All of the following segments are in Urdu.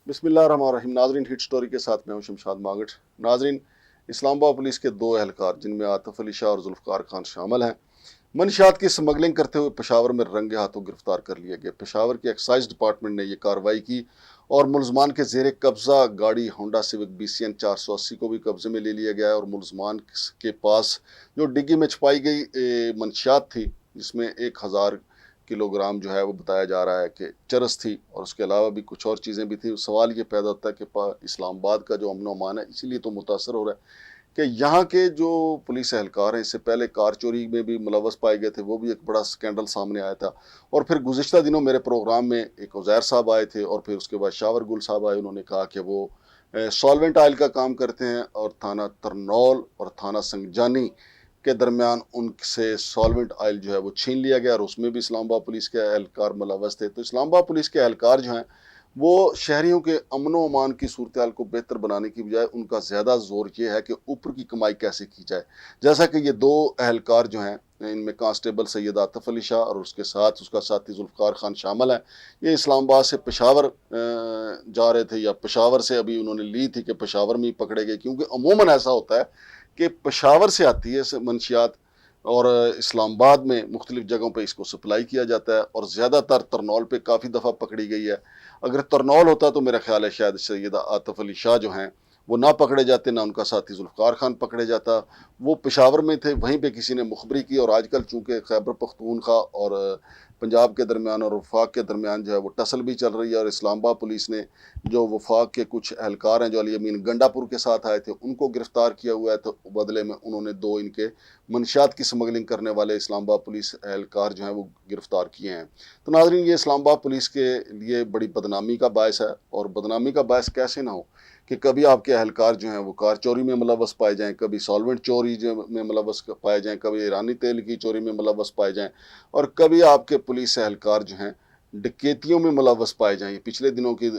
بسم اللہ الرحمن الرحیم۔ ناظرین، ہٹ سٹوری کے ساتھ میں ہوں شمشاد ماگٹ۔ ناظرین، اسلام آباد پولیس کے دو اہلکار جن میں عاطف علی شاہ اور ذوالفقار خان شامل ہیں، منشیات کی سمگلنگ کرتے ہوئے پشاور میں رنگے ہاتھوں گرفتار کر لیے گئے۔ پشاور کے ایکسائز ڈپارٹمنٹ نے یہ کارروائی کی اور ملزمان کے زیر قبضہ گاڑی ہونڈا سیوک BCN 480 کو بھی قبضے میں لے لیا گیا ہے، اور ملزمان کے پاس جو ڈگی میں چھپائی گئی منشیات تھی، جس میں 1000 کلو گرام جو ہے وہ بتایا جا رہا ہے کہ چرس تھی، اور اس کے علاوہ بھی کچھ اور چیزیں بھی تھیں۔ سوال یہ پیدا ہوتا ہے کہ اسلام آباد کا جو امن و امان ہے، اسی لیے تو متاثر ہو رہا ہے کہ یہاں کے جو پولیس اہلکار ہیں، اس سے پہلے کار چوری میں بھی ملوث پائے گئے تھے، وہ بھی ایک بڑا سکینڈل سامنے آیا تھا۔ اور پھر گزشتہ دنوں میرے پروگرام میں ایک عزیر صاحب آئے تھے، اور پھر اس کے بعد شاور گل صاحب آئے، انہوں نے کہا کہ وہ سالوینٹ آئل کا کام کرتے ہیں، اور تھانہ ترنول اور تھانہ سنگجانی کے درمیان ان سے سالوینٹ آئل جو ہے وہ چھین لیا گیا، اور اس میں بھی اسلام آباد پولیس کے اہلکار ملوث تھے۔ تو اسلام آباد پولیس کے اہلکار جو ہیں وہ شہریوں کے امن و امان کی صورتحال کو بہتر بنانے کی بجائے ان کا زیادہ زور یہ ہے کہ اوپر کی کمائی کیسے کی جائے۔ جیسا کہ یہ دو اہلکار جو ہیں، ان میں کانسٹیبل سید عاطف علی شاہ اور اس کے ساتھ اس کا ساتھی ذوالفقار خان شامل ہیں، یہ اسلام آباد سے پشاور جا رہے تھے، یا پشاور سے ابھی انہوں نے لی تھی کہ پشاور میں ہی پکڑے گئے، کیونکہ عموماً ایسا ہوتا ہے کہ پشاور سے آتی ہے منشیات، اور اسلام آباد میں مختلف جگہوں پہ اس کو سپلائی کیا جاتا ہے، اور زیادہ تر ترنول پہ کافی دفعہ پکڑی گئی ہے۔ اگر ترنول ہوتا تو میرا خیال ہے شاید سید عاطف علی شاہ جو ہیں وہ نہ پکڑے جاتے، نہ ان کا ساتھی ذوالفقار خان پکڑے جاتا۔ وہ پشاور میں تھے، وہیں پہ کسی نے مخبری کی، اور آج کل چونکہ خیبر پختونخوا اور پنجاب کے درمیان اور وفاق کے درمیان جو ہے وہ ٹسل بھی چل رہی ہے، اور اسلام آباد پولیس نے جو وفاق کے کچھ اہلکار ہیں جو علی امین گنڈا پور کے ساتھ آئے تھے ان کو گرفتار کیا ہوا ہے، تو بدلے میں انہوں نے دو ان کے منشیات کی سمگلنگ کرنے والے اسلام آباد پولیس اہلکار جو ہیں وہ گرفتار کیے ہیں۔ تو ناظرین، یہ اسلام آباد پولیس کے لیے بڑی بدنامی کا باعث ہے، اور بدنامی کا باعث کیسے نہ ہو کہ کبھی آپ کے اہلکار جو ہیں وہ کار چوری میں ملوث پائے جائیں، کبھی سالوینٹ چوری میں ملوث پائے جائیں، کبھی ایرانی تیل کی چوری میں ملوث پائے جائیں، اور کبھی آپ کے پولیس اہلکار جو ہیں ڈکیتیوں میں ملوث پائے جائیں۔ پچھلے دنوں کی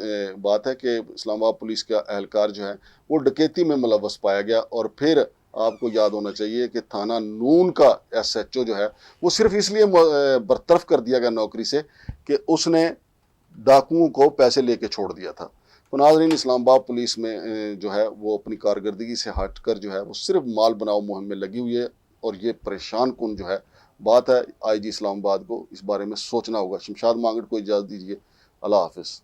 بات ہے کہ اسلام آباد پولیس کا اہلکار جو ہے وہ ڈکیتی میں ملوث پایا گیا، اور پھر آپ کو یاد ہونا چاہیے کہ تھانہ نون کا SHO جو ہے وہ صرف اس لیے برطرف کر دیا گیا نوکری سے کہ اس نے ڈاکوؤں کو پیسے لے کے چھوڑ دیا تھا۔ تو ناظرین، اسلام آباد پولیس میں جو ہے وہ اپنی کارکردگی سے ہٹ کر جو ہے وہ صرف مال بناؤ مہم میں لگی ہوئی ہے، اور یہ پریشان کن جو ہے بات ہے۔ IG اسلام آباد کو اس بارے میں سوچنا ہوگا۔ شمشاد مانگٹ کو اجازت دیجیے، اللہ حافظ۔